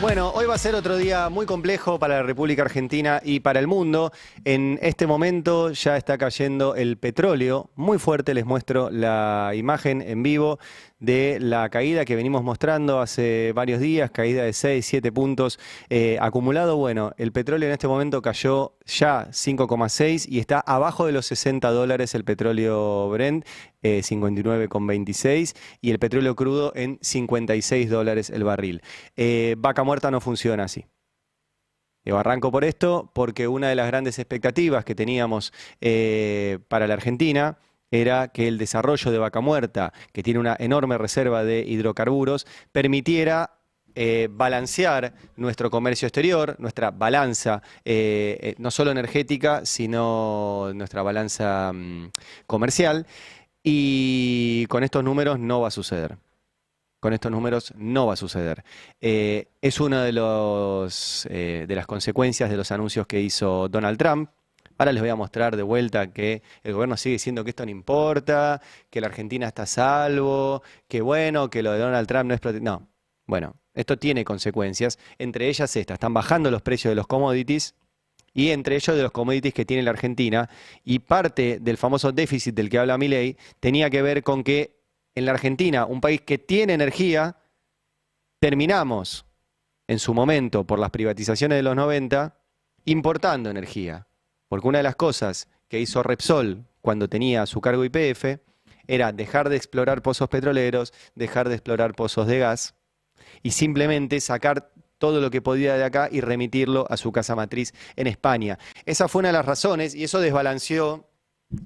Bueno, hoy va a ser otro día muy complejo para la República Argentina y para el mundo. En este momento ya está cayendo el petróleo muy fuerte. Les muestro la imagen en vivo de la caída que venimos mostrando hace varios días, caída de 6, 7 puntos acumulado. Bueno, el petróleo en este momento cayó ya 5,6 y está abajo de los $60 el petróleo Brent, 59,26, y el petróleo crudo en $56 el barril. Vaca muerta no funciona así. Yo arranco por esto porque una de las grandes expectativas que teníamos para la Argentina era que el desarrollo de Vaca Muerta, que tiene una enorme reserva de hidrocarburos, permitiera balancear nuestro comercio exterior, nuestra balanza, no solo energética, sino nuestra balanza comercial. Y con estos números no va a suceder. Con estos números no va a suceder. Es una de las consecuencias de los anuncios que hizo Donald Trump. Ahora les voy a mostrar de vuelta que el gobierno sigue diciendo que esto no importa, que la Argentina está a salvo, que bueno, que lo de Donald Trump no es protección. No, bueno, esto tiene consecuencias. Entre ellas estas, están bajando los precios de los commodities y entre ellos de los commodities que tiene la Argentina. Y parte del famoso déficit del que habla Milei tenía que ver con que en la Argentina, un país que tiene energía, terminamos en su momento, por las privatizaciones de los 90, importando energía. Porque una de las cosas que hizo Repsol cuando tenía a su cargo YPF era dejar de explorar pozos petroleros, dejar de explorar pozos de gas y simplemente sacar todo lo que podía de acá y remitirlo a su casa matriz en España. Esa fue una de las razones y eso desbalanceó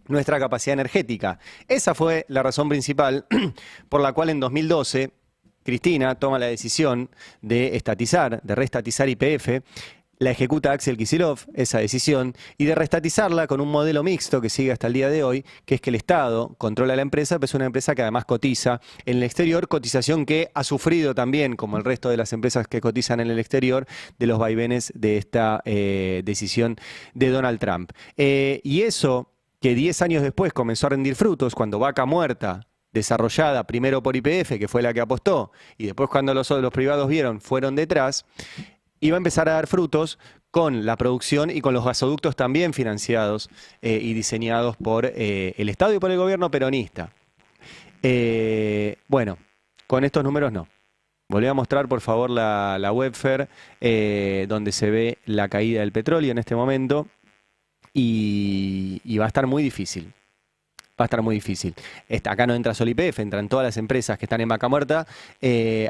nuestra capacidad energética. Esa fue la razón principal por la cual en 2012 Cristina toma la decisión de estatizar, de reestatizar YPF. La ejecuta Axel Kicillof, esa decisión, y de reestatizarla con un modelo mixto que sigue hasta el día de hoy, que es que el Estado controla la empresa, pero es una empresa que además cotiza en el exterior, cotización que ha sufrido también, como el resto de las empresas que cotizan en el exterior, de los vaivenes de esta decisión de Donald Trump. Y eso que 10 años después comenzó a rendir frutos, cuando Vaca Muerta, desarrollada primero por YPF, que fue la que apostó, y después cuando los privados vieron, fueron detrás, iba a empezar a dar frutos con la producción y con los gasoductos también financiados y diseñados por el Estado y por el gobierno peronista. Bueno, con estos números no. Volví a mostrar, por favor, la Webfer, donde se ve la caída del petróleo en este momento y va a estar muy difícil. Va a estar muy difícil. Acá no entra solo YPF, entran todas las empresas que están en Vaca Muerta.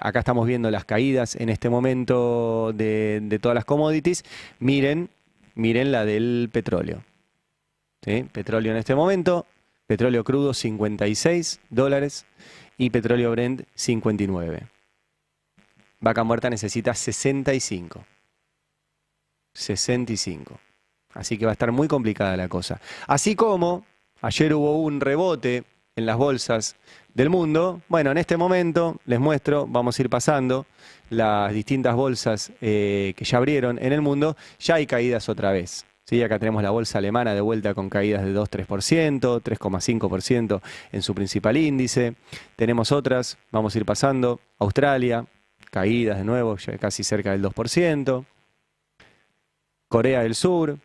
Acá estamos viendo las caídas en este momento de todas las commodities. Miren la del petróleo. ¿Sí? Petróleo en este momento, petróleo crudo $56 y petróleo Brent 59. Vaca Muerta necesita 65. 65. Así que va a estar muy complicada la cosa. Así como ayer hubo un rebote en las bolsas del mundo. Bueno, en este momento les muestro, vamos a ir pasando las distintas bolsas que ya abrieron en el mundo. Ya hay caídas otra vez. ¿Sí? Acá tenemos la bolsa alemana de vuelta con caídas de 2-3%, 3,5% en su principal índice. Tenemos otras, vamos a ir pasando. Australia, caídas de nuevo, ya casi cerca del 2%. Corea del Sur,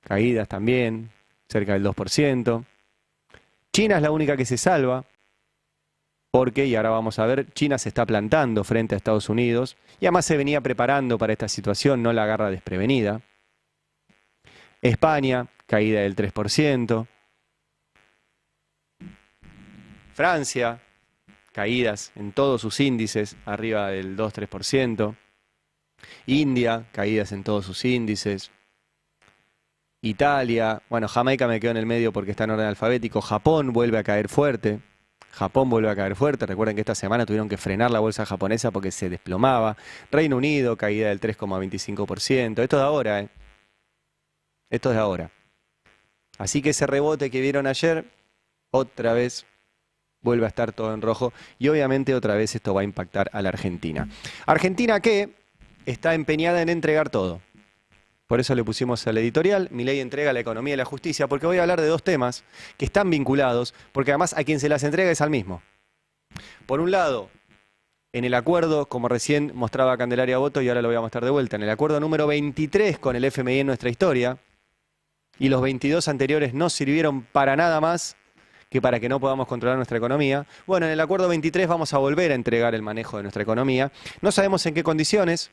caídas también, cerca del 2%. China es la única que se salva, porque, y ahora vamos a ver, China se está plantando frente a Estados Unidos, y además se venía preparando para esta situación, no la agarra desprevenida. España, caída del 3%. Francia, caídas en todos sus índices, arriba del 2-3%. India, caídas en todos sus índices. Italia, bueno, Jamaica me quedo en el medio porque está en orden alfabético. Japón vuelve a caer fuerte. Japón vuelve a caer fuerte. Recuerden que esta semana tuvieron que frenar la bolsa japonesa porque se desplomaba. Reino Unido, caída del 3,25%. Esto es de ahora, ¿eh? Esto es de ahora. Así que ese rebote que vieron ayer, otra vez vuelve a estar todo en rojo. Y obviamente otra vez esto va a impactar a la Argentina. Argentina que está empeñada en entregar todo. Por eso le pusimos al editorial, Milei entrega la economía y la justicia, porque voy a hablar de dos temas que están vinculados, porque además a quien se las entrega es al mismo. Por un lado, en el acuerdo, como recién mostraba Candelaria Boto y ahora lo voy a mostrar de vuelta, en el acuerdo número 23 con el FMI en nuestra historia, y los 22 anteriores no sirvieron para nada más que para que no podamos controlar nuestra economía. Bueno, en el acuerdo 23 vamos a volver a entregar el manejo de nuestra economía. No sabemos en qué condiciones,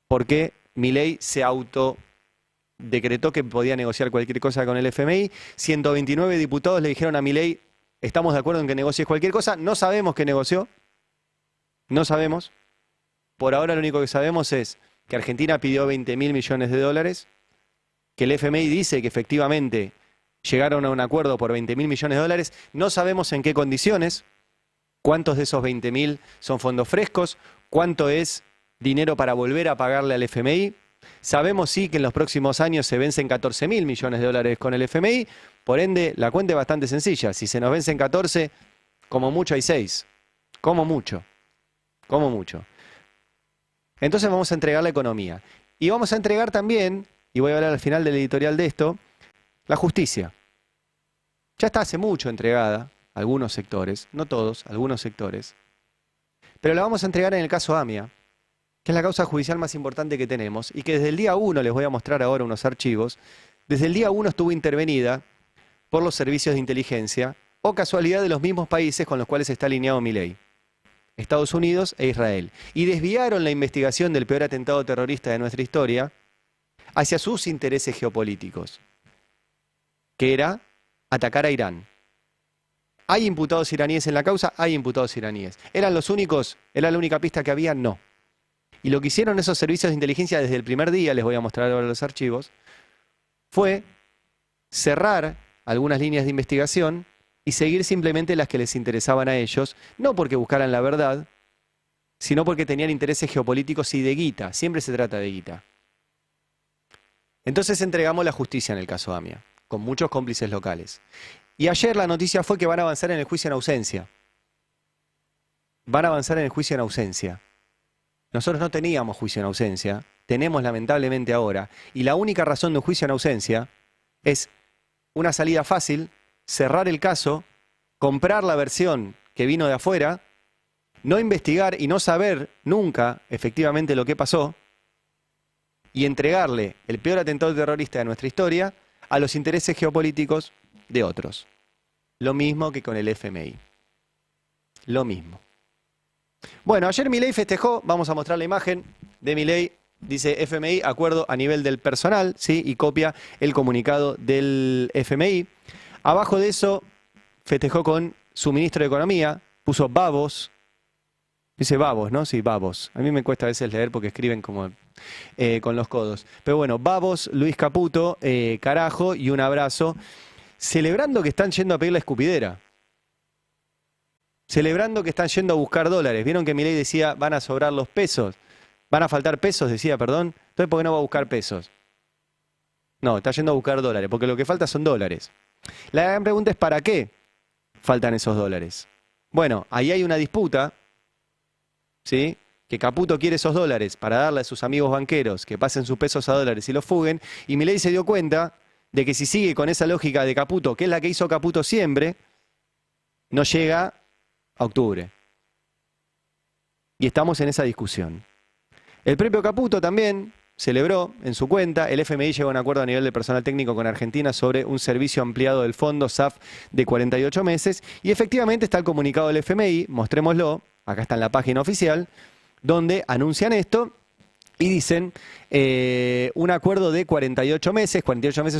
porque Milei se autodecretó que podía negociar cualquier cosa con el FMI. 129 diputados le dijeron a Milei, estamos de acuerdo en que negocies cualquier cosa. No sabemos qué negoció. No sabemos. Por ahora lo único que sabemos es que Argentina pidió 20.000 millones de dólares, que el FMI dice que efectivamente llegaron a un acuerdo por 20.000 millones de dólares. No sabemos en qué condiciones, cuántos de esos 20.000 son fondos frescos, cuánto es dinero para volver a pagarle al FMI. Sabemos sí que en los próximos años se vencen 14.000 millones de dólares con el FMI, por ende la cuenta es bastante sencilla. Si se nos vencen 14, como mucho hay 6, como mucho, como mucho. Entonces vamos a entregar la economía. Y vamos a entregar también, y voy a hablar al final del editorial de esto, la justicia. Ya está hace mucho entregada, algunos sectores, no todos, algunos sectores. Pero la vamos a entregar en el caso AMIA, que es la causa judicial más importante que tenemos y que desde el día 1, les voy a mostrar ahora unos archivos, desde el día 1 estuvo intervenida por los servicios de inteligencia o casualidad de los mismos países con los cuales está alineado Milei, Estados Unidos e Israel. Y desviaron la investigación del peor atentado terrorista de nuestra historia hacia sus intereses geopolíticos, que era atacar a Irán. ¿Hay imputados iraníes en la causa? Hay imputados iraníes. ¿Eran los únicos? ¿Era la única pista que había? No. Y lo que hicieron esos servicios de inteligencia desde el primer día, les voy a mostrar ahora los archivos, fue cerrar algunas líneas de investigación y seguir simplemente las que les interesaban a ellos, no porque buscaran la verdad, sino porque tenían intereses geopolíticos y de guita. Siempre se trata de guita. Entonces entregamos la justicia en el caso AMIA, con muchos cómplices locales. Y ayer la noticia fue que van a avanzar en el juicio en ausencia. Van a avanzar en el juicio en ausencia. Nosotros no teníamos juicio en ausencia, tenemos lamentablemente ahora, y la única razón de un juicio en ausencia es una salida fácil, cerrar el caso, comprar la versión que vino de afuera, no investigar y no saber nunca efectivamente lo que pasó, y entregarle el peor atentado terrorista de nuestra historia a los intereses geopolíticos de otros. Lo mismo que con el FMI. Lo mismo. Bueno, ayer Milei festejó, vamos a mostrar la imagen de Milei, dice FMI, acuerdo a nivel del personal, ¿sí? Y copia el comunicado del FMI. Abajo de eso, festejó con su ministro de Economía, puso babos, dice babos, ¿no? Sí, babos. A mí me cuesta a veces leer porque escriben como con los codos. Pero bueno, babos, Luis Caputo, carajo, y un abrazo, celebrando que están yendo a pedir la escupidera. Celebrando que están yendo a buscar dólares. ¿Vieron que Milei decía, van a sobrar los pesos? ¿Van a faltar pesos? Decía, perdón. Entonces, ¿por qué no va a buscar pesos? No, está yendo a buscar dólares, porque lo que falta son dólares. La gran pregunta es, ¿para qué faltan esos dólares? Bueno, ahí hay una disputa, ¿sí? Que Caputo quiere esos dólares para darle a sus amigos banqueros que pasen sus pesos a dólares y los fuguen. Y Milei se dio cuenta de que si sigue con esa lógica de Caputo, que es la que hizo Caputo siempre, no llega a octubre. Y estamos en esa discusión. El propio Caputo también celebró en su cuenta, el FMI llegó a un acuerdo a nivel de personal técnico con Argentina sobre un servicio ampliado del fondo SAF de 48 meses y efectivamente está el comunicado del FMI, mostrémoslo, acá está en la página oficial, donde anuncian esto y dicen un acuerdo de 48 meses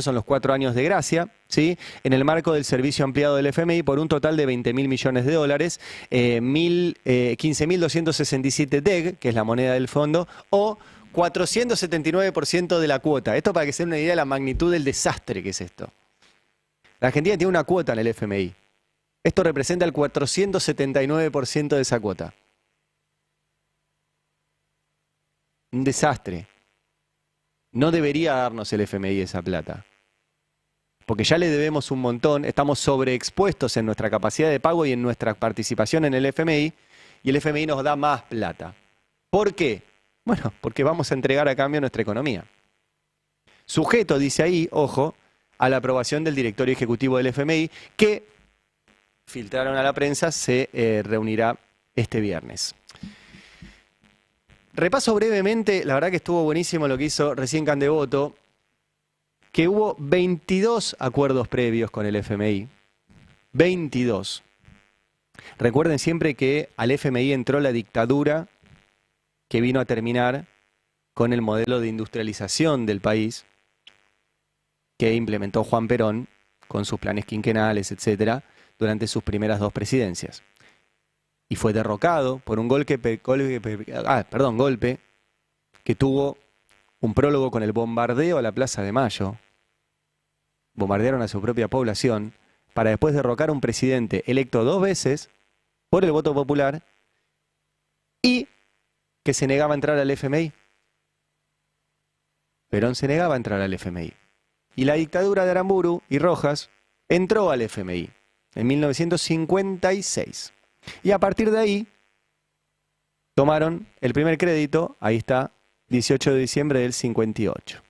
son los 4 años de gracia, ¿sí? En el marco del servicio ampliado del FMI por un total de 20.000 millones de dólares, 15.267 DEG, que es la moneda del fondo, o 479% de la cuota. Esto para que se den una idea de la magnitud del desastre que es esto. La Argentina tiene una cuota en el FMI. Esto representa el 479% de esa cuota. Un desastre. No debería darnos el FMI esa plata. Porque ya le debemos un montón, estamos sobreexpuestos en nuestra capacidad de pago y en nuestra participación en el FMI, y el FMI nos da más plata. ¿Por qué? Bueno, porque vamos a entregar a cambio nuestra economía. Sujeto, dice ahí, ojo, a la aprobación del directorio ejecutivo del FMI, que, filtraron a la prensa, se reunirá este viernes. Repaso brevemente, la verdad que estuvo buenísimo lo que hizo recién Candevoto, que hubo 22 acuerdos previos con el FMI. 22. Recuerden siempre que al FMI entró la dictadura que vino a terminar con el modelo de industrialización del país que implementó Juan Perón con sus planes quinquenales, etcétera, durante sus primeras 2 presidencias. Y fue derrocado por un golpe que tuvo un prólogo con el bombardeo a la Plaza de Mayo. Bombardearon a su propia población para después derrocar a un presidente electo 2 veces por el voto popular y que se negaba a entrar al FMI. Perón se negaba a entrar al FMI. Y la dictadura de Aramburu y Rojas entró al FMI en 1956. Y a partir de ahí tomaron el primer crédito, ahí está, 18 de diciembre del 58.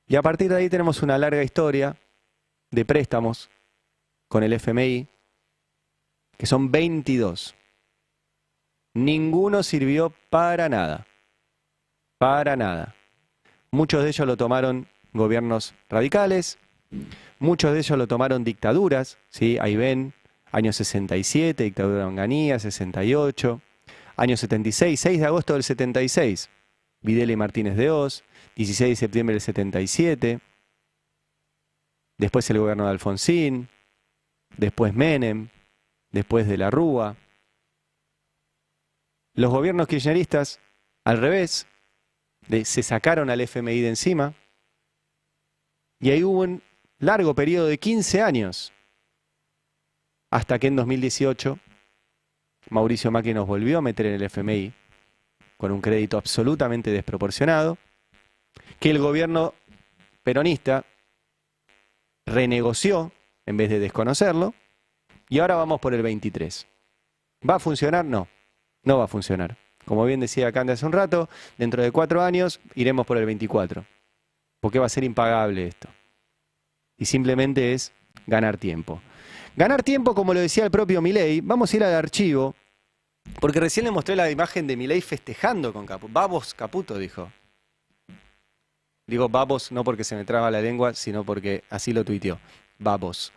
Y a partir de ahí tenemos una larga historia de préstamos con el FMI, que son 22. Ninguno sirvió para nada. Para nada. Muchos de ellos lo tomaron gobiernos radicales, muchos de ellos lo tomaron dictaduras, ¿sí? Ahí ven, año 67, dictadura de Onganía, 68, año 76, 6 de agosto del 76, Videla y Martínez de Hoz, 16 de septiembre del 77, después el gobierno de Alfonsín, después Menem, después de la Rúa. Los gobiernos kirchneristas, al revés, se sacaron al FMI de encima y ahí hubo un largo periodo de 15 años hasta que en 2018 Mauricio Macri nos volvió a meter en el FMI con un crédito absolutamente desproporcionado que el gobierno peronista renegoció en vez de desconocerlo y ahora vamos por el 23. ¿Va a funcionar? No, no va a funcionar. Como bien decía Cande hace un rato, dentro de 4 años iremos por el 24. Porque va a ser impagable esto. Y simplemente es ganar tiempo. Ganar tiempo, como lo decía el propio Milei, vamos a ir al archivo, porque recién le mostré la imagen de Milei festejando con Caputo. Vamos, Caputo, dijo. Digo babos no porque se me traba la lengua, sino porque así lo tuiteó. Babos.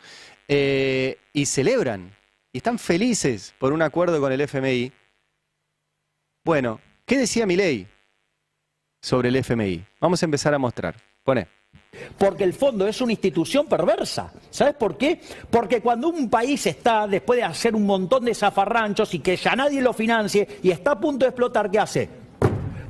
Y celebran, y están felices por un acuerdo con el FMI. Bueno, ¿qué decía Milei sobre el FMI? Vamos a empezar a mostrar. Poné. Porque el fondo es una institución perversa. ¿Sabes por qué? Porque cuando un país está, después de hacer un montón de zafarranchos y que ya nadie lo financie y está a punto de explotar, ¿qué hace?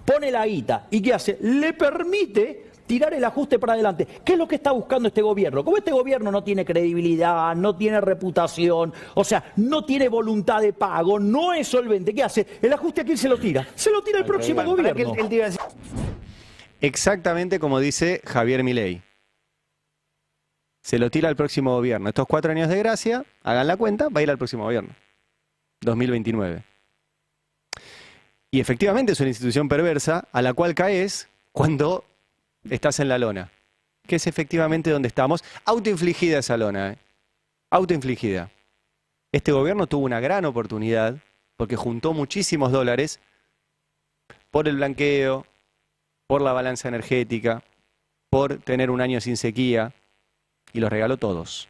Pone la guita. ¿Y qué hace? Le permite tirar el ajuste para adelante. ¿Qué es lo que está buscando este gobierno? Como este gobierno no tiene credibilidad, no tiene reputación, o sea, no tiene voluntad de pago, no es solvente, ¿qué hace? El ajuste a quién se lo tira. Se lo tira el próximo gobierno. Exactamente como dice Javier Milei. Se lo tira al próximo gobierno. Estos 4 años de gracia, hagan la cuenta, va a ir al próximo gobierno. 2029. Y efectivamente es una institución perversa a la cual caes cuando estás en la lona. Que es efectivamente donde estamos. Autoinfligida esa lona. Autoinfligida. Este gobierno tuvo una gran oportunidad porque juntó muchísimos dólares por el blanqueo, por la balanza energética, por tener un año sin sequía, y los regaló todos.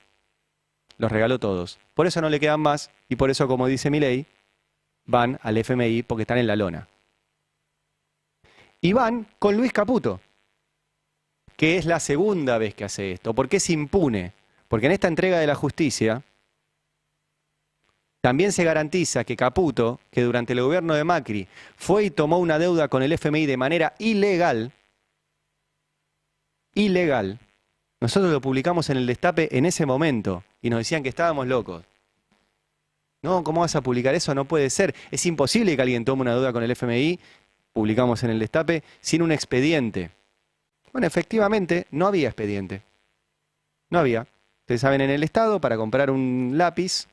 Los regaló todos. Por eso no le quedan más, y por eso, como dice Milei, van al FMI porque están en la lona. Y van con Luis Caputo, que es la segunda vez que hace esto. ¿Por qué es impune? Porque en esta entrega de la justicia también se garantiza que Caputo, que durante el gobierno de Macri fue y tomó una deuda con el FMI de manera ilegal, nosotros lo publicamos en el Destape en ese momento y nos decían que estábamos locos. No, ¿cómo vas a publicar eso? No puede ser. Es imposible que alguien tome una deuda con el FMI, publicamos en el Destape, sin un expediente. Bueno, efectivamente, no había expediente. No había. Ustedes saben, en el Estado, para comprar un lápiz,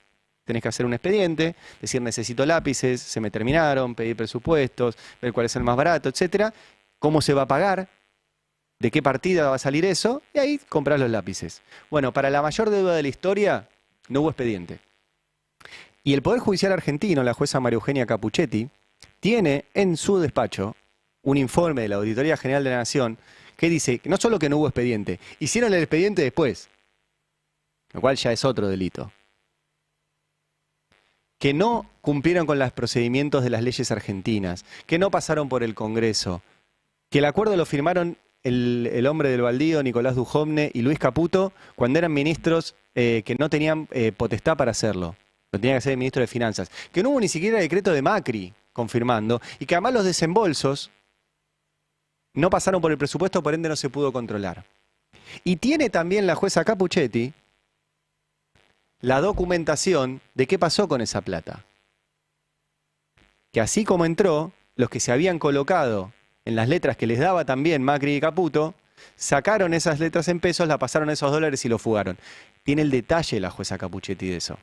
tenés que hacer un expediente, decir necesito lápices, se me terminaron, pedir presupuestos, ver cuál es el más barato, etcétera. ¿Cómo se va a pagar? ¿De qué partida va a salir eso? Y ahí comprás los lápices. Bueno, para la mayor deuda de la historia no hubo expediente. Y el Poder Judicial argentino, la jueza María Eugenia Capuchetti, tiene en su despacho un informe de la Auditoría General de la Nación que dice que no solo que no hubo expediente, hicieron el expediente después, lo cual ya es otro delito. Que no cumplieron con los procedimientos de las leyes argentinas, que no pasaron por el Congreso, que el acuerdo lo firmaron el hombre del baldío, Nicolás Dujovne y Luis Caputo, cuando eran ministros que no tenían potestad para hacerlo. Lo tenía que hacer el ministro de Finanzas. Que no hubo ni siquiera decreto de Macri confirmando, y que además los desembolsos no pasaron por el presupuesto, por ende no se pudo controlar. Y tiene también la jueza Capuchetti la documentación de qué pasó con esa plata. Que así como entró, los que se habían colocado en las letras que les daba también Macri y Caputo, sacaron esas letras en pesos, la pasaron a esos dólares y lo fugaron. Tiene el detalle la jueza Capuchetti de eso.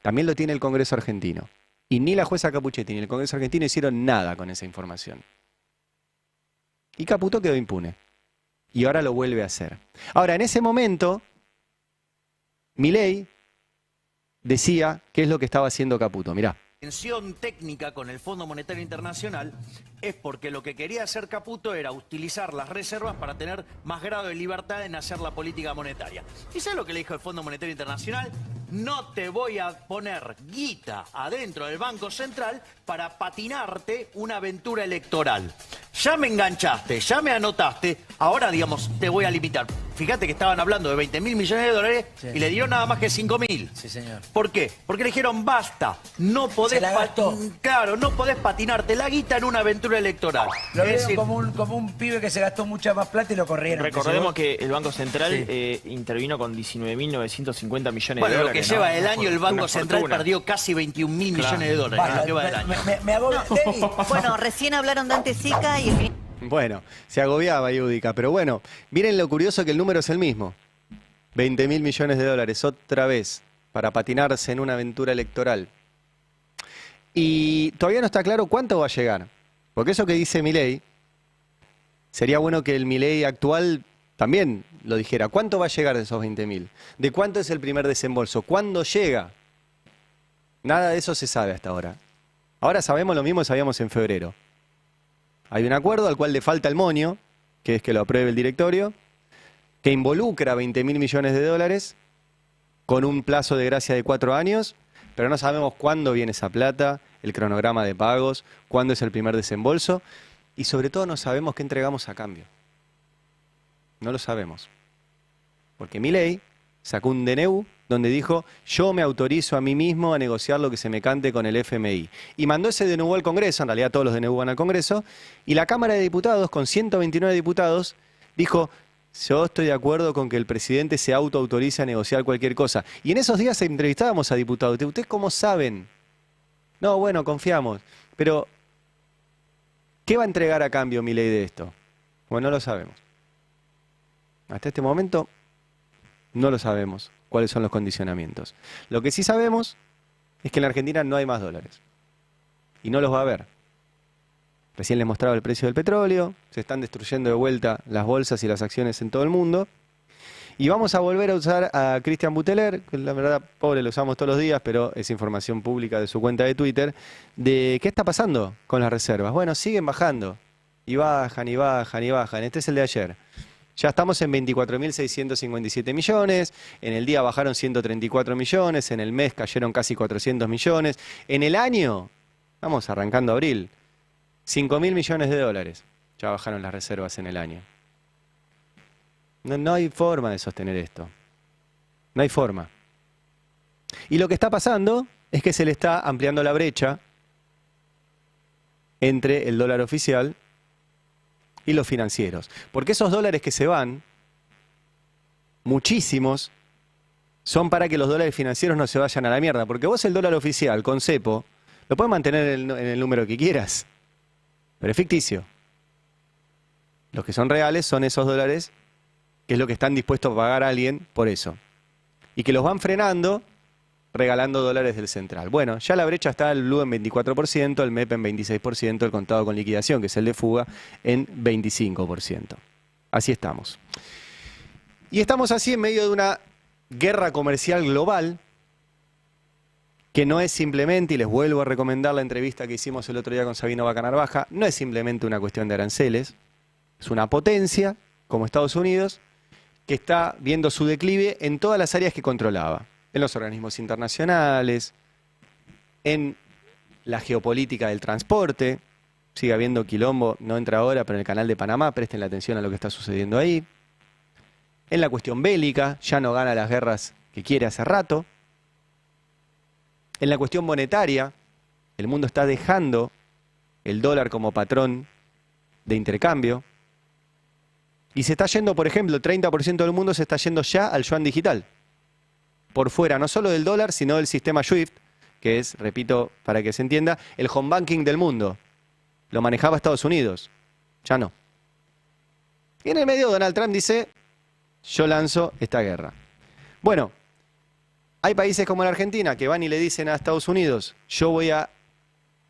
También lo tiene el Congreso argentino. Y ni la jueza Capuchetti ni el Congreso argentino hicieron nada con esa información. Y Caputo quedó impune. Y ahora lo vuelve a hacer. Ahora, en ese momento, Milei decía qué es lo que estaba haciendo Caputo. Mirá. La tensión técnica con el Fondo Monetario Internacional es porque lo que quería hacer Caputo era utilizar las reservas para tener más grado de libertad en hacer la política monetaria. ¿Y sabes lo que le dijo el Fondo Monetario Internacional? No te voy a poner guita adentro del Banco Central para patinarte una aventura electoral. Ya me enganchaste, ya me anotaste, ahora, digamos, te voy a limitar. Fíjate que estaban hablando de 20.000 millones de dólares y le dieron nada más que 5.000. Sí, señor. ¿Por qué? Porque le dijeron, basta, no podés, claro, no podés patinarte la guita en una aventura electoral. Lo vieron como un pibe que se gastó mucha más plata y lo corrieron. Recordemos que el Banco Central intervino con 19.950 millones de dólares. Lo que lleva el año, el Banco Central perdió casi 21.000 millones de dólares. Vale, lo que va del año. Me agobia. Bueno, recién hablaron de Antesica y... Bueno, se agobiaba Yudica, pero bueno, miren lo curioso que el número es el mismo. 20.000 millones de dólares, otra vez, para patinarse en una aventura electoral. Y todavía no está claro cuánto va a llegar, porque eso que dice Milei, sería bueno que el Milei actual también lo dijera. ¿Cuánto va a llegar de esos 20.000? ¿De cuánto es el primer desembolso? ¿Cuándo llega? Nada de eso se sabe hasta ahora. Ahora sabemos lo mismo que sabíamos en febrero. Hay un acuerdo al cual le falta el moño, que es que lo apruebe el directorio, que involucra 20.000 millones de dólares con un plazo de gracia de 4 años, pero no sabemos cuándo viene esa plata, el cronograma de pagos, cuándo es el primer desembolso y sobre todo no sabemos qué entregamos a cambio. No lo sabemos. Porque Milei sacó un DNU donde dijo, yo me autorizo a mí mismo a negociar lo que se me cante con el FMI. Y mandó ese DNU al Congreso, en realidad todos los DNU van al Congreso, y la Cámara de Diputados, con 129 diputados, dijo, yo estoy de acuerdo con que el presidente se autoautorice a negociar cualquier cosa. Y en esos días entrevistábamos a diputados. ¿Ustedes cómo saben? No, bueno, confiamos. Pero, ¿qué va a entregar a cambio Milei de esto? Bueno, no lo sabemos. Hasta este momento, no lo sabemos cuáles son los condicionamientos. Lo que sí sabemos es que en la Argentina no hay más dólares. Y no los va a haber. Recién les mostraba el precio del petróleo, se están destruyendo de vuelta las bolsas y las acciones en todo el mundo. Y vamos a volver a usar a Cristian Buteler, que la verdad, pobre, lo usamos todos los días, pero es información pública de su cuenta de Twitter, de qué está pasando con las reservas. Bueno, siguen bajando, y bajan, y bajan, y bajan. Este es el de ayer. Ya estamos en 24.657 millones, en el día bajaron 134 millones, en el mes cayeron casi 400 millones. En el año, vamos arrancando abril, 5.000 millones de dólares. Ya bajaron las reservas en el año. No hay forma de sostener esto. No hay forma. Y lo que está pasando es que se le está ampliando la brecha entre el dólar oficial y los financieros. Porque esos dólares que se van, muchísimos, son para que los dólares financieros no se vayan a la mierda. Porque vos el dólar oficial con cepo lo puedes mantener en el número que quieras, pero es ficticio. Los que son reales son esos dólares, que es lo que están dispuestos a pagar a alguien por eso. Y que los van frenando regalando dólares del central. Bueno, ya la brecha está el blue en 24%, el MEP en 26%, el contado con liquidación, que es el de fuga, en 25%. Así estamos. Y estamos así en medio de una guerra comercial global que no es simplemente, y les vuelvo a recomendar la entrevista que hicimos el otro día con Sabino Vaca Narvaja, no es simplemente una cuestión de aranceles, es una potencia, como Estados Unidos, que está viendo su declive en todas las áreas que controlaba, en los organismos internacionales, en la geopolítica del transporte, sigue habiendo quilombo, no entra ahora, pero en el canal de Panamá, presten la atención a lo que está sucediendo ahí, en la cuestión bélica, ya no gana las guerras que quiere hace rato, en la cuestión monetaria, el mundo está dejando el dólar como patrón de intercambio, y se está yendo, por ejemplo, el 30% del mundo se está yendo ya al yuan digital. Por fuera, no solo del dólar, sino del sistema SWIFT, que es, repito, para que se entienda, el home banking del mundo. Lo manejaba Estados Unidos. Ya no. Y en el medio Donald Trump dice, yo lanzo esta guerra. Bueno, hay países como la Argentina que van y le dicen a Estados Unidos, yo voy a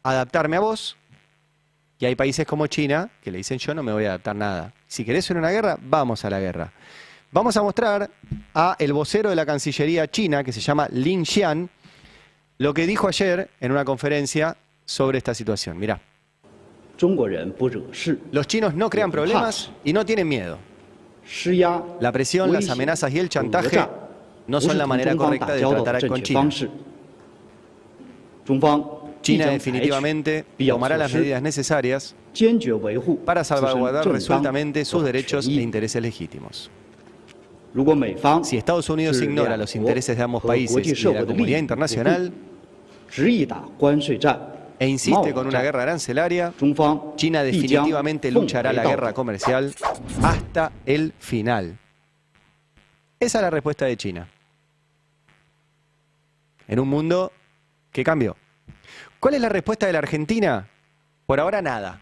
adaptarme a vos. Y hay países como China que le dicen, yo no me voy a adaptar nada. Si querés ir a una guerra, vamos a la guerra. Vamos a mostrar a el vocero de la Cancillería china, que se llama Lin Xian, lo que dijo ayer en una conferencia sobre esta situación. Mirá. Los chinos no crean problemas y no tienen miedo. La presión, las amenazas y el chantaje no son la manera correcta de tratar con China. China definitivamente tomará las medidas necesarias para salvaguardar resueltamente sus derechos e intereses legítimos. Si Estados Unidos ignora los intereses de ambos países y de la comunidad internacional e insiste con una guerra arancelaria, China definitivamente luchará la guerra comercial hasta el final. Esa es la respuesta de China. En un mundo que cambió. ¿Cuál es la respuesta de la Argentina? Por ahora nada.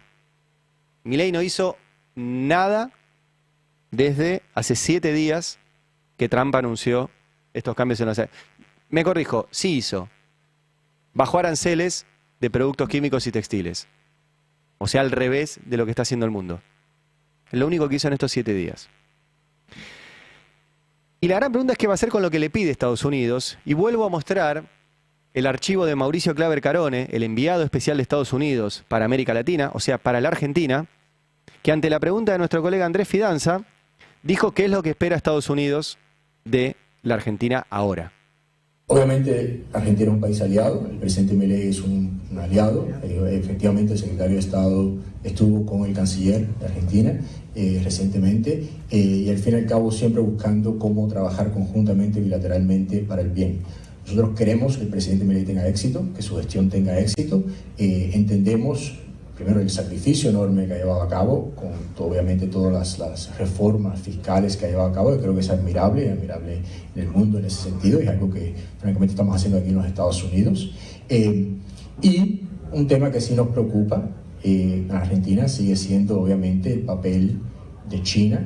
Milei no hizo nada desde hace 7 días que Trump anunció estos cambios en los... Me corrijo, sí hizo. Bajó aranceles de productos químicos y textiles. O sea, al revés de lo que está haciendo el mundo. Es lo único que hizo en estos 7 días. Y la gran pregunta es qué va a hacer con lo que le pide Estados Unidos. Y vuelvo a mostrar el archivo de Mauricio Claver Carone, el enviado especial de Estados Unidos para América Latina, o sea, para la Argentina, que ante la pregunta de nuestro colega Andrés Fidanza, dijo qué es lo que espera Estados Unidos de la Argentina ahora. Obviamente Argentina es un país aliado, el presidente Milei es un aliado, efectivamente el secretario de Estado estuvo con el canciller de Argentina recientemente y al fin y al cabo siempre buscando cómo trabajar conjuntamente, bilateralmente para el bien. Nosotros queremos que el presidente Milei tenga éxito, que su gestión tenga éxito, entendemos primero el sacrificio enorme que ha llevado a cabo, con obviamente todas las reformas fiscales que ha llevado a cabo, que creo que es admirable en el mundo en ese sentido, y es algo que francamente estamos haciendo aquí en los Estados Unidos. Y un tema que sí nos preocupa en Argentina sigue siendo obviamente el papel de China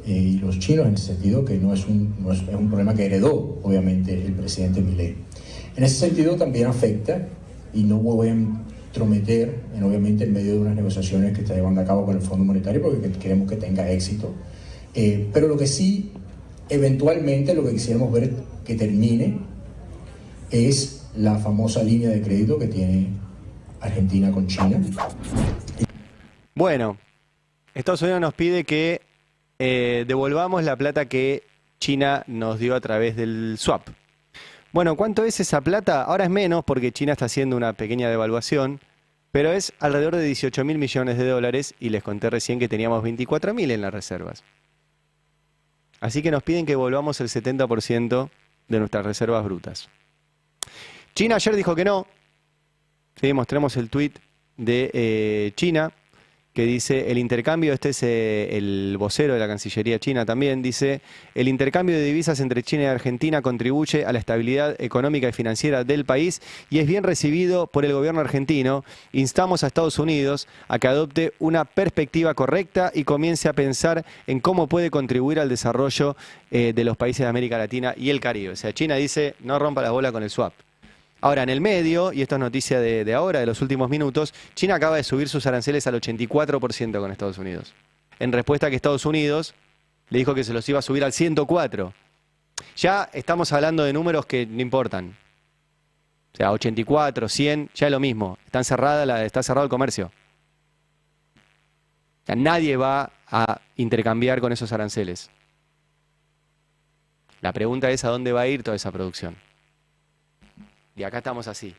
y los chinos, en ese sentido que es un problema que heredó obviamente el presidente Milei. En ese sentido también afecta, y no voy a entrometer obviamente en medio de unas negociaciones que está llevando a cabo con el Fondo Monetario porque queremos que tenga éxito, pero lo que sí eventualmente lo que quisiéramos ver que termine es la famosa línea de crédito que tiene Argentina con China. Bueno, Estados Unidos nos pide que devolvamos la plata que China nos dio a través del swap. Bueno, ¿cuánto es esa plata? Ahora es menos porque China está haciendo una pequeña devaluación, pero es alrededor de 18.000 millones de dólares y les conté recién que teníamos 24.000 en las reservas. Así que nos piden que devolvamos el 70% de nuestras reservas brutas. China ayer dijo que no. Sí, mostramos el tuit de China que dice el intercambio, este es el vocero de la Cancillería china también, dice el intercambio de divisas entre China y Argentina contribuye a la estabilidad económica y financiera del país y es bien recibido por el gobierno argentino. Instamos a Estados Unidos a que adopte una perspectiva correcta y comience a pensar en cómo puede contribuir al desarrollo de los países de América Latina y el Caribe. O sea, China dice no rompa la bola con el swap. Ahora, en el medio, y esto es noticia de ahora, de los últimos minutos, China acaba de subir sus aranceles al 84% con Estados Unidos. En respuesta a que Estados Unidos le dijo que se los iba a subir al 104%. Ya estamos hablando de números que no importan. O sea, 84, 100, ya es lo mismo. Está cerrado el comercio. O sea, nadie va a intercambiar con esos aranceles. La pregunta es a dónde va a ir toda esa producción. Y acá estamos así.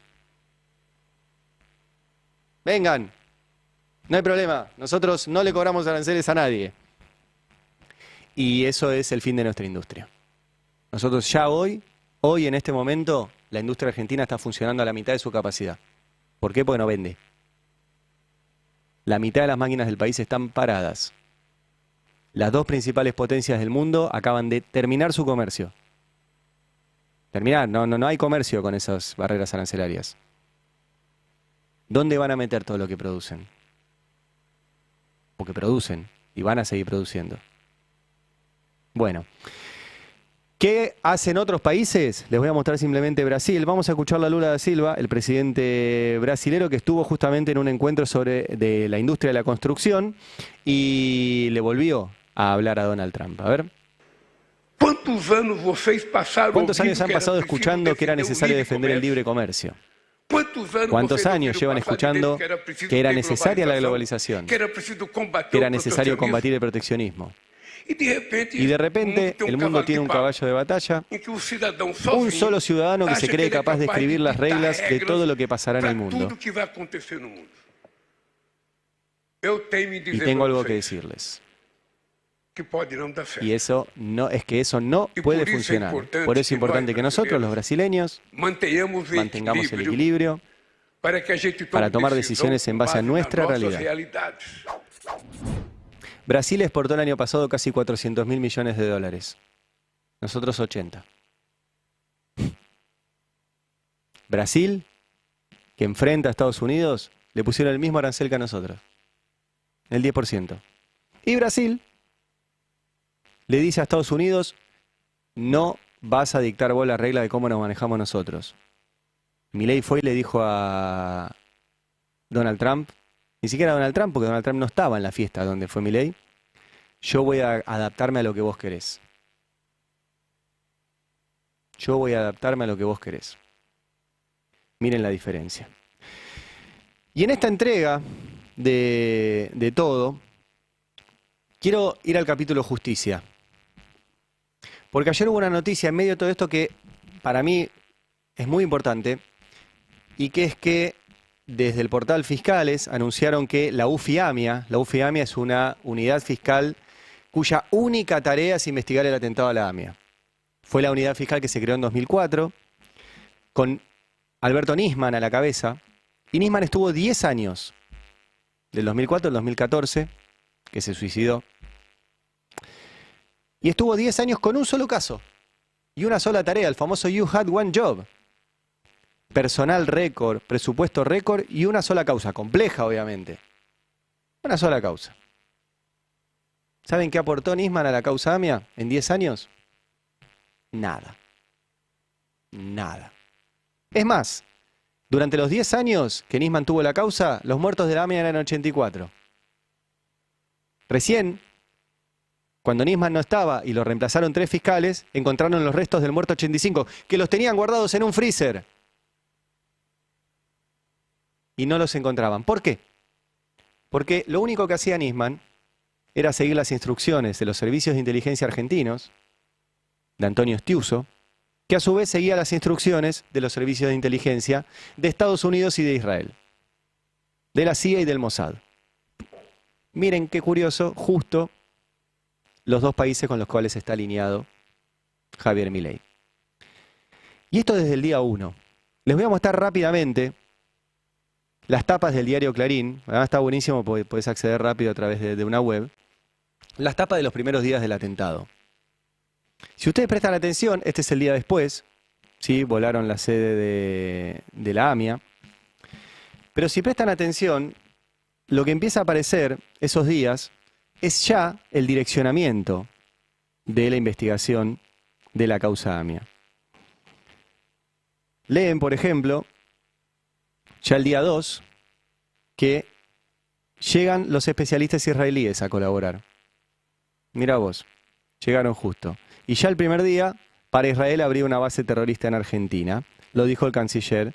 Vengan, no hay problema. Nosotros no le cobramos aranceles a nadie. Y eso es el fin de nuestra industria. Nosotros ya hoy en este momento, la industria argentina está funcionando a la mitad de su capacidad. ¿Por qué? Porque no vende. La mitad de las máquinas del país están paradas. Las dos principales potencias del mundo acaban de terminar su comercio. Terminar, no hay comercio con esas barreras arancelarias. ¿Dónde van a meter todo lo que producen? Porque producen y van a seguir produciendo. Bueno, ¿qué hacen otros países? Les voy a mostrar simplemente Brasil. Vamos a escuchar a Lula da Silva, el presidente brasilero, que estuvo justamente en un encuentro de la industria de la construcción y le volvió a hablar a Donald Trump. A ver. ¿Cuántos años han pasado escuchando que era necesario defender el libre comercio? ¿Cuántos años llevan escuchando que era necesaria la globalización? Que era necesario combatir el proteccionismo. Y de repente el mundo tiene un caballo de batalla, un solo ciudadano que se cree capaz de escribir las reglas de todo lo que pasará en el mundo. Y tengo algo que decirles. Y eso no puede funcionar. Por eso es importante que nosotros, los brasileños, mantengamos el equilibrio para tomar decisiones en base a nuestra realidad. Brasil exportó el año pasado casi 400.000 millones de dólares. Nosotros 80. Brasil, que enfrenta a Estados Unidos, le pusieron el mismo arancel que a nosotros. El 10%. Y Brasil le dice a Estados Unidos, no vas a dictar vos la regla de cómo nos manejamos nosotros. Milei fue y le dijo a Donald Trump, ni siquiera a Donald Trump, porque Donald Trump no estaba en la fiesta donde fue Milei, yo voy a adaptarme a lo que vos querés. Yo voy a adaptarme a lo que vos querés. Miren la diferencia. Y en esta entrega de todo, quiero ir al capítulo justicia. Porque ayer hubo una noticia en medio de todo esto que para mí es muy importante, y que es que desde el portal Fiscales anunciaron que la UFIAMIA es una unidad fiscal cuya única tarea es investigar el atentado a la AMIA. Fue la unidad fiscal que se creó en 2004, con Alberto Nisman a la cabeza, y Nisman estuvo 10 años, del 2004 al 2014, que se suicidó, y estuvo 10 años con un solo caso y una sola tarea, el famoso You Had One Job. Personal récord, presupuesto récord y una sola causa, compleja obviamente. Una sola causa. ¿Saben qué aportó Nisman a la causa AMIA en 10 años? Nada. Nada. Es más, durante los 10 años que Nisman tuvo la causa, los muertos de la AMIA eran 84. Recién, cuando Nisman no estaba y lo reemplazaron 3 fiscales, encontraron los restos del muerto 85, que los tenían guardados en un freezer. Y no los encontraban. ¿Por qué? Porque lo único que hacía Nisman era seguir las instrucciones de los servicios de inteligencia argentinos, de Antonio Estiuso, que a su vez seguía las instrucciones de los servicios de inteligencia de Estados Unidos y de Israel, de la CIA y del Mossad. Miren qué curioso, justo los dos países con los cuales está alineado Javier Milei. Y esto desde el día 1. Les voy a mostrar rápidamente las tapas del diario Clarín. Además está buenísimo porque podés acceder rápido a través de una web. Las tapas de los primeros días del atentado. Si ustedes prestan atención, este es el día después. ¿Sí? Volaron la sede de la AMIA. Pero si prestan atención, lo que empieza a aparecer esos días es ya el direccionamiento de la investigación de la causa AMIA. Leen, por ejemplo, ya el día 2, que llegan los especialistas israelíes a colaborar. Mira vos, llegaron justo. Y ya el primer día, para Israel habría una base terrorista en Argentina. Lo dijo el canciller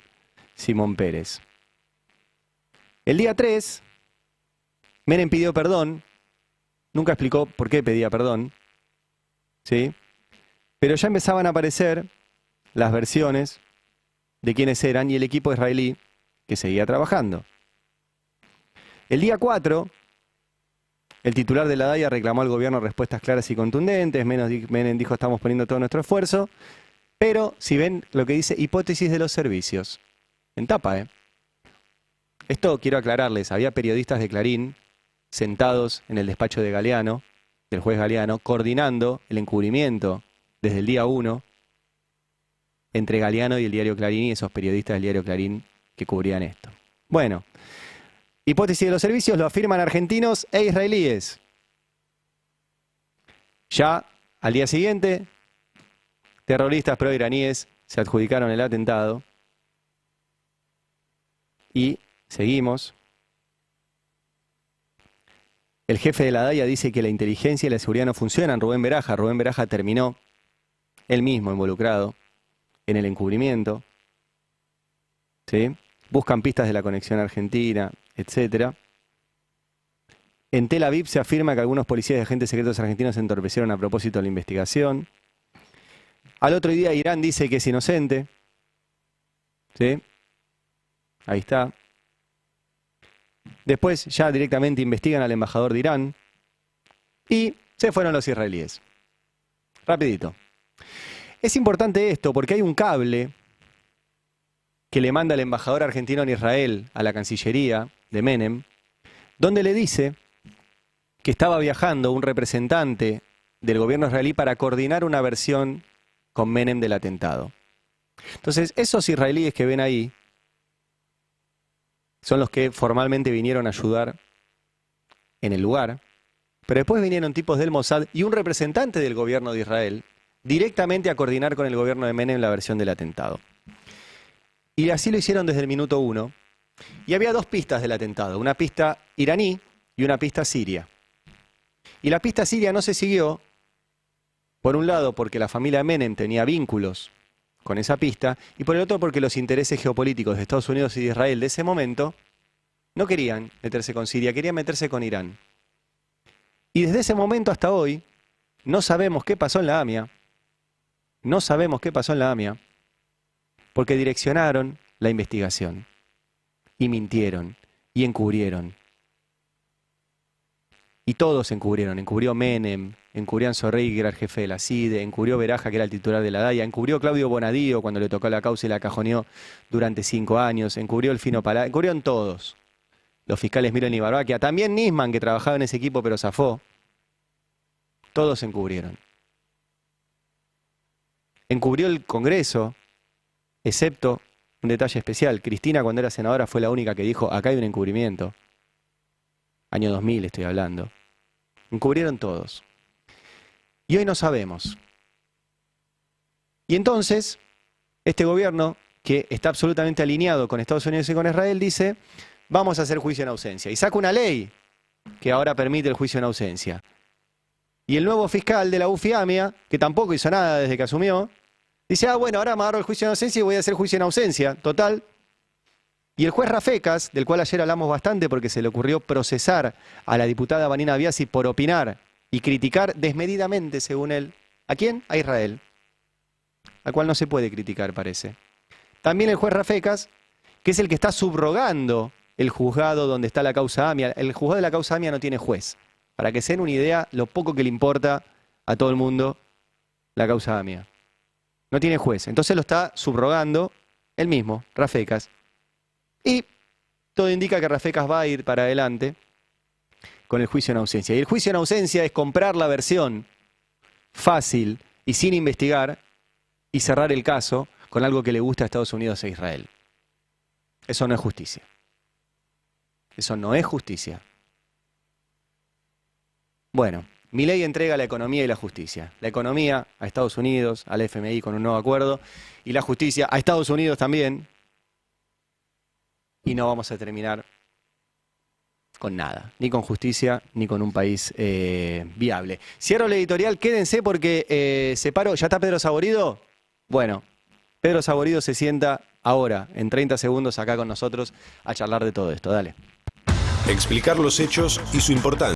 Simón Peres. El día 3, Menem pidió perdón. Nunca explicó por qué pedía perdón. ¿Sí? Pero ya empezaban a aparecer las versiones de quiénes eran y el equipo israelí que seguía trabajando. El día 4, el titular de la DAIA reclamó al gobierno respuestas claras y contundentes. Menem dijo, estamos poniendo todo nuestro esfuerzo. Pero, si ven lo que dice, hipótesis de los servicios. En tapa, ¿eh? Esto quiero aclararles. Había periodistas de Clarín sentados en el despacho de Galeano, del juez Galeano, coordinando el encubrimiento desde el día 1 entre Galeano y el diario Clarín y esos periodistas del diario Clarín que cubrían esto. Bueno, hipótesis de los servicios lo afirman argentinos e israelíes. Ya al día siguiente, terroristas pro-iraníes se adjudicaron el atentado y seguimos. El jefe de la DAIA dice que la inteligencia y la seguridad no funcionan. Rubén Beraja terminó él mismo involucrado en el encubrimiento. ¿Sí? Buscan pistas de la conexión argentina, etc. En Tel Aviv se afirma que algunos policías y agentes secretos argentinos se entorpecieron a propósito de la investigación. Al otro día Irán dice que es inocente. ¿Sí? Ahí está. Después ya directamente investigan al embajador de Irán. Y se fueron los israelíes. Rapidito. Es importante esto porque hay un cable que le manda el embajador argentino en Israel a la Cancillería de Menem, donde le dice que estaba viajando un representante del gobierno israelí para coordinar una versión con Menem del atentado. Entonces, esos israelíes que ven ahí son los que formalmente vinieron a ayudar en el lugar, pero después vinieron tipos del Mossad y un representante del gobierno de Israel directamente a coordinar con el gobierno de Menem la versión del atentado. Y así lo hicieron desde el minuto 1. Y había dos pistas del atentado, una pista iraní y una pista siria. Y la pista siria no se siguió, por un lado porque la familia Menem tenía vínculos con esa pista, y por el otro porque los intereses geopolíticos de Estados Unidos y de Israel de ese momento no querían meterse con Siria, querían meterse con Irán. Y desde ese momento hasta hoy no sabemos qué pasó en la AMIA, no sabemos qué pasó en la AMIA, porque direccionaron la investigación, y mintieron, y encubrieron. Y todos encubrieron, encubrió Menem, encubrió Anzorregui, que era el jefe de la CIDE, encubrió Beraja, que era el titular de la DAIA, encubrió Claudio Bonadío cuando le tocó la causa y la cajoneó durante 5 años, encubrió el Fino Palá, encubrieron todos. Los fiscales Miron y Barbaquia, también Nisman, que trabajaba en ese equipo pero zafó. Todos encubrieron. Encubrió el Congreso, excepto un detalle especial. Cristina, cuando era senadora, fue la única que dijo, acá hay un encubrimiento. Año 2000 estoy hablando. Encubrieron todos. Y hoy no sabemos. Y entonces, este gobierno, que está absolutamente alineado con Estados Unidos y con Israel, dice, vamos a hacer juicio en ausencia. Y saca una ley que ahora permite el juicio en ausencia. Y el nuevo fiscal de la UFI-AMIA, que tampoco hizo nada desde que asumió, dice, bueno, ahora me agarro el juicio en ausencia y voy a hacer juicio en ausencia. Total. Y el juez Rafecas, del cual ayer hablamos bastante porque se le ocurrió procesar a la diputada Vanina Biasi por opinar y criticar desmedidamente, según él, ¿a quién? A Israel. Al cual no se puede criticar, parece. También el juez Rafecas, que es el que está subrogando el juzgado donde está la causa AMIA. El juzgado de la causa AMIA no tiene juez. Para que se den una idea, lo poco que le importa a todo el mundo la causa AMIA. No tiene juez. Entonces lo está subrogando él mismo, Rafecas. Y todo indica que Rafecas va a ir para adelante con el juicio en ausencia. Y el juicio en ausencia es comprar la versión fácil y sin investigar y cerrar el caso con algo que le gusta a Estados Unidos e Israel. Eso no es justicia. Eso no es justicia. Bueno, Milei entrega la economía y la justicia. La economía a Estados Unidos, al FMI con un nuevo acuerdo, y la justicia a Estados Unidos también. Y no vamos a terminar con nada, ni con justicia, ni con un país viable. Cierro la editorial, quédense porque separo. ¿Ya está Pedro Saborido? Bueno, Pedro Saborido se sienta ahora, en 30 segundos, acá con nosotros a charlar de todo esto. Dale. Explicar los hechos y su importancia.